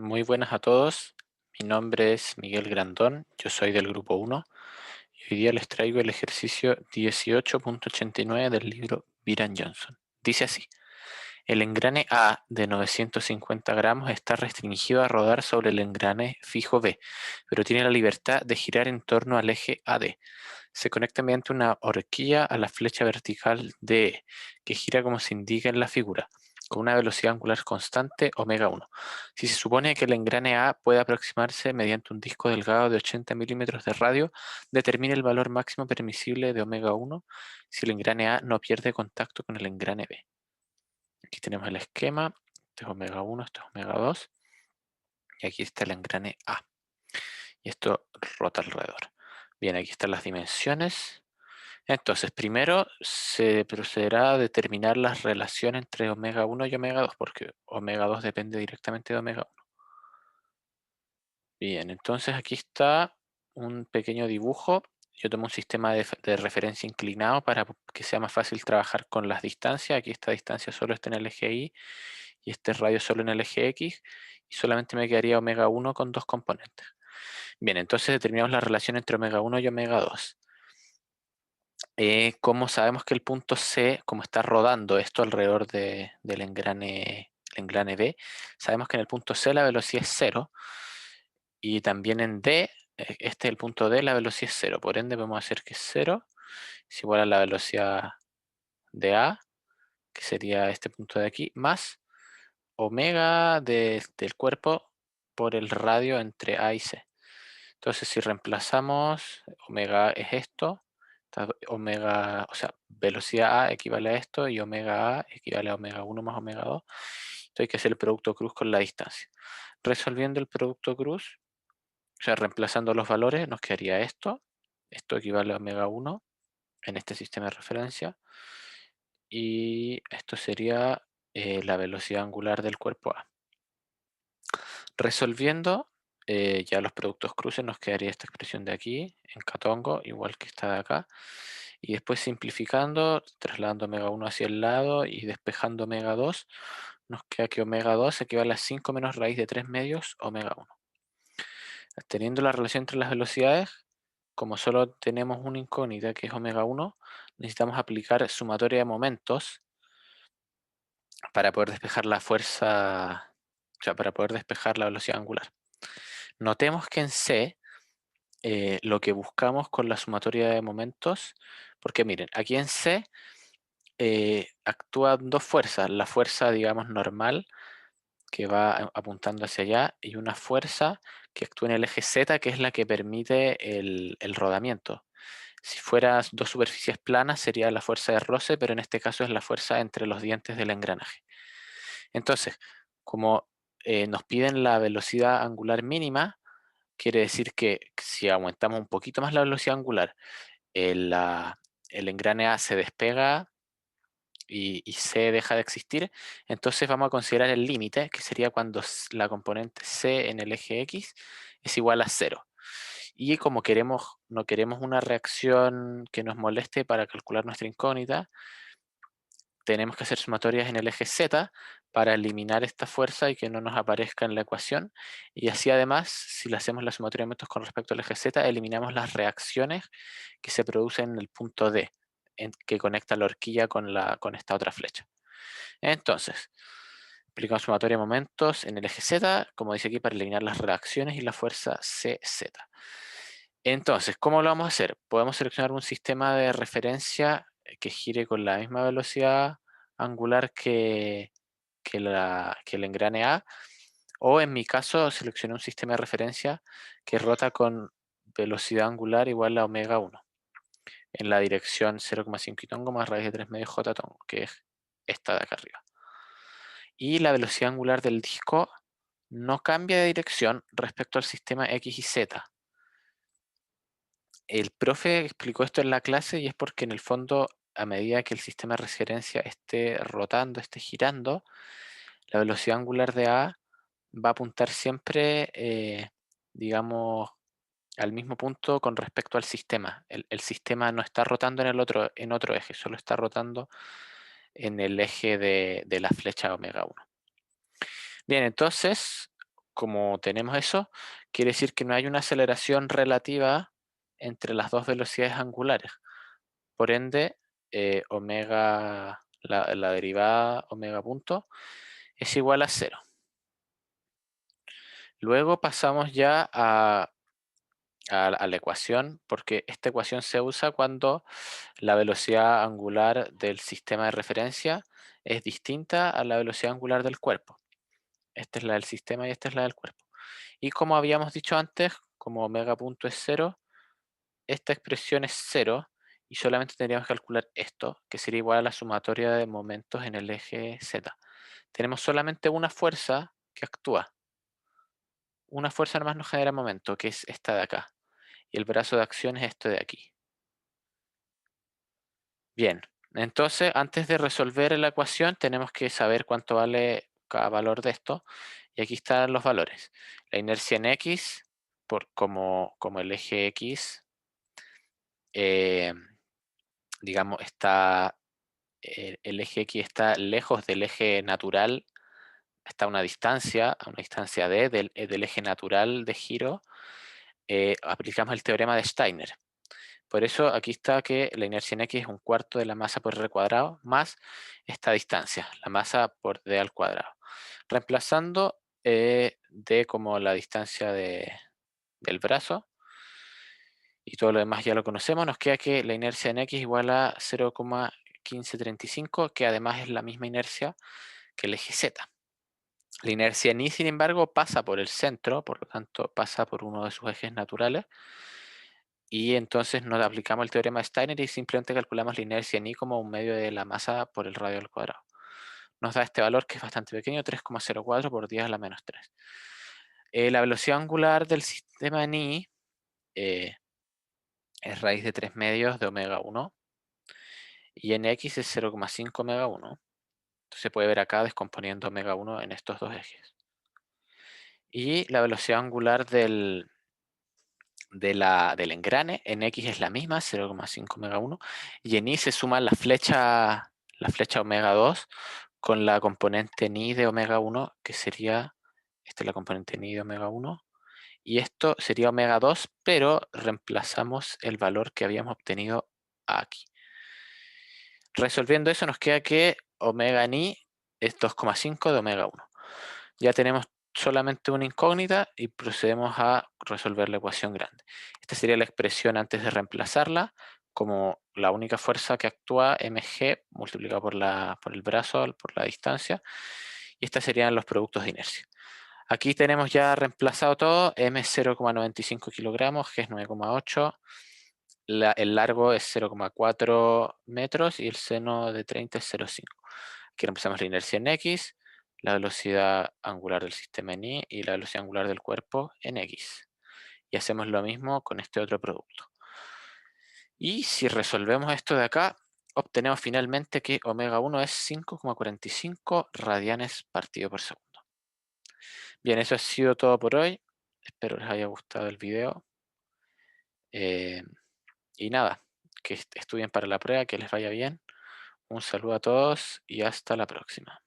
Muy buenas a todos. Mi nombre es Miguel Grandón, yo soy del grupo 1 y hoy día les traigo el ejercicio 18.89 del libro Byron Johnson. Dice así: el engrane A de 950 gramos está restringido a rodar sobre el engrane fijo B, pero tiene la libertad de girar en torno al eje AD. Se conecta mediante una horquilla a la flecha vertical DE, que gira como se indica en la figura, con una velocidad angular constante omega 1. Si se supone que el engrane A puede aproximarse mediante un disco delgado de 80 milímetros de radio, determine el valor máximo permisible de omega 1 si el engrane A no pierde contacto con el engrane B. Aquí tenemos el esquema, este es omega 1, este es omega 2, y aquí está el engrane A. Y esto rota alrededor. Bien, aquí están las dimensiones. Entonces, primero se procederá a determinar la relación entre omega 1 y omega 2, porque omega 2 depende directamente de omega 1. Bien, entonces aquí está un pequeño dibujo. Yo tomo un sistema de referencia inclinado para que sea más fácil trabajar con las distancias. Aquí esta distancia solo está en el eje Y y este radio solo en el eje X, y solamente me quedaría omega 1 con dos componentes. Bien, entonces determinamos la relación entre omega 1 y omega 2. Como sabemos que el punto C, como está rodando esto alrededor del engrane B, sabemos que en el punto C la velocidad es cero, y también en D, este es el punto D, la velocidad es cero. Por ende, podemos hacer que 0 es igual a la velocidad de A, que sería este punto de aquí, más omega del cuerpo por el radio entre A y C. Entonces, si reemplazamos, omega es esto, omega, o sea, velocidad A equivale a esto y omega A equivale a omega 1 más omega 2. Entonces hay que hacer el producto cruz con la distancia. Resolviendo el producto cruz, o sea, reemplazando los valores, nos quedaría esto. Esto equivale a omega 1 en este sistema de referencia. Y esto sería la velocidad angular del cuerpo A. Resolviendo ya los productos cruces, nos quedaría esta expresión de aquí en catongo, igual que esta de acá. Y después simplificando, trasladando omega 1 hacia el lado y despejando omega 2, nos queda que omega 2 equivale a 5 menos raíz de 3 medios omega 1. Teniendo la relación entre las velocidades, como solo tenemos una incógnita que es omega 1, necesitamos aplicar sumatoria de momentos para poder despejar la fuerza, o sea, para poder despejar la velocidad angular. Notemos que en C lo que buscamos con la sumatoria de momentos, porque miren, aquí en C actúan dos fuerzas, la fuerza, digamos, normal, que va apuntando hacia allá, y una fuerza que actúa en el eje Z, que es la que permite el rodamiento. Si fueran dos superficies planas sería la fuerza de roce, pero en este caso es la fuerza entre los dientes del engranaje. Entonces, como nos piden la velocidad angular mínima, quiere decir que si aumentamos un poquito más la velocidad angular, el, el engrane A se despega y C deja de existir. Entonces vamos a considerar el límite, que sería cuando la componente C en el eje X es igual a 0. Y como no queremos una reacción que nos moleste para calcular nuestra incógnita, tenemos que hacer sumatorias en el eje Z para eliminar esta fuerza y que no nos aparezca en la ecuación. Y así además, si le hacemos la sumatoria de momentos con respecto al eje Z, eliminamos las reacciones que se producen en el punto D, que conecta la horquilla con esta otra flecha. Entonces, aplicamos sumatoria de momentos en el eje Z, como dice aquí, para eliminar las reacciones y la fuerza CZ. Entonces, ¿cómo lo vamos a hacer? Podemos seleccionar un sistema de referencia que gire con la misma velocidad angular que el engrane A, o en mi caso seleccioné un sistema de referencia que rota con velocidad angular igual a omega 1 en la dirección 0,5 tongo más raíz de 3 medios j tongo, que es esta de acá arriba. Y la velocidad angular del disco no cambia de dirección respecto al sistema X y Z. El profe explicó esto en la clase y es porque en el fondo, a medida que el sistema de referencia esté rotando, esté girando, la velocidad angular de A va a apuntar siempre, digamos, al mismo punto con respecto al sistema. El sistema no está rotando en otro eje, solo está rotando en el eje de la flecha omega 1. Bien, entonces, como tenemos eso, quiere decir que no hay una aceleración relativa entre las dos velocidades angulares. Por ende, omega, la derivada omega punto es igual a cero. Luego pasamos ya a la ecuación, porque esta ecuación se usa cuando la velocidad angular del sistema de referencia es distinta a la velocidad angular del cuerpo. Esta es la del sistema y esta es la del cuerpo. Y como habíamos dicho antes, como omega punto es cero, esta expresión es cero y solamente tendríamos que calcular esto, que sería igual a la sumatoria de momentos en el eje Z. Tenemos solamente una fuerza que actúa. Una fuerza nomás nos genera momento, que es esta de acá. Y el brazo de acción es esto de aquí. Bien, entonces antes de resolver la ecuación tenemos que saber cuánto vale cada valor de esto. Y aquí están los valores. La inercia en X, como el eje X, eh, digamos, el eje X está lejos del eje natural, está a una distancia d del eje natural de giro, aplicamos el teorema de Steiner. Por eso aquí está que la inercia en X es un cuarto de la masa por r cuadrado más esta distancia, la masa por d al cuadrado. Reemplazando d como la distancia del brazo y todo lo demás ya lo conocemos, nos queda que la inercia en X es igual a 0,1535, que además es la misma inercia que el eje Z. La inercia en Y, sin embargo, pasa por el centro, por lo tanto pasa por uno de sus ejes naturales, y entonces nos aplicamos el teorema de Steiner y simplemente calculamos la inercia en Y como un medio de la masa por el radio al cuadrado. Nos da este valor que es bastante pequeño, 3,04 por 10 a la menos 3. La velocidad angular del sistema en Y es raíz de 3 medios de omega 1 y en X es 0,5 omega 1. Entonces se puede ver acá descomponiendo omega 1 en estos dos ejes. Y la velocidad angular del engrane en X es la misma, 0,5 omega 1, y en Y se suma la flecha omega 2 con la componente ni de omega 1, que sería, esta es la componente ni de omega 1, y esto sería omega 2, pero reemplazamos el valor que habíamos obtenido aquí. Resolviendo eso nos queda que omega ni es 2,5 de omega 1. Ya tenemos solamente una incógnita y procedemos a resolver la ecuación grande. Esta sería la expresión antes de reemplazarla como la única fuerza que actúa mg multiplicado por el brazo, por la distancia, y estos serían los productos de inercia. Aquí tenemos ya reemplazado todo, m es 0,95 kilogramos, g es 9,8, el largo es 0,4 metros y el seno de 30 es 0,5. Aquí reemplazamos la inercia en X, la velocidad angular del sistema en Y y la velocidad angular del cuerpo en X. Y hacemos lo mismo con este otro producto. Y si resolvemos esto de acá, obtenemos finalmente que omega 1 es 5,45 radianes partido por segundo. Bien, eso ha sido todo por hoy. Espero les haya gustado el video. Y nada, que estudien para la prueba, que les vaya bien. Un saludo a todos y hasta la próxima.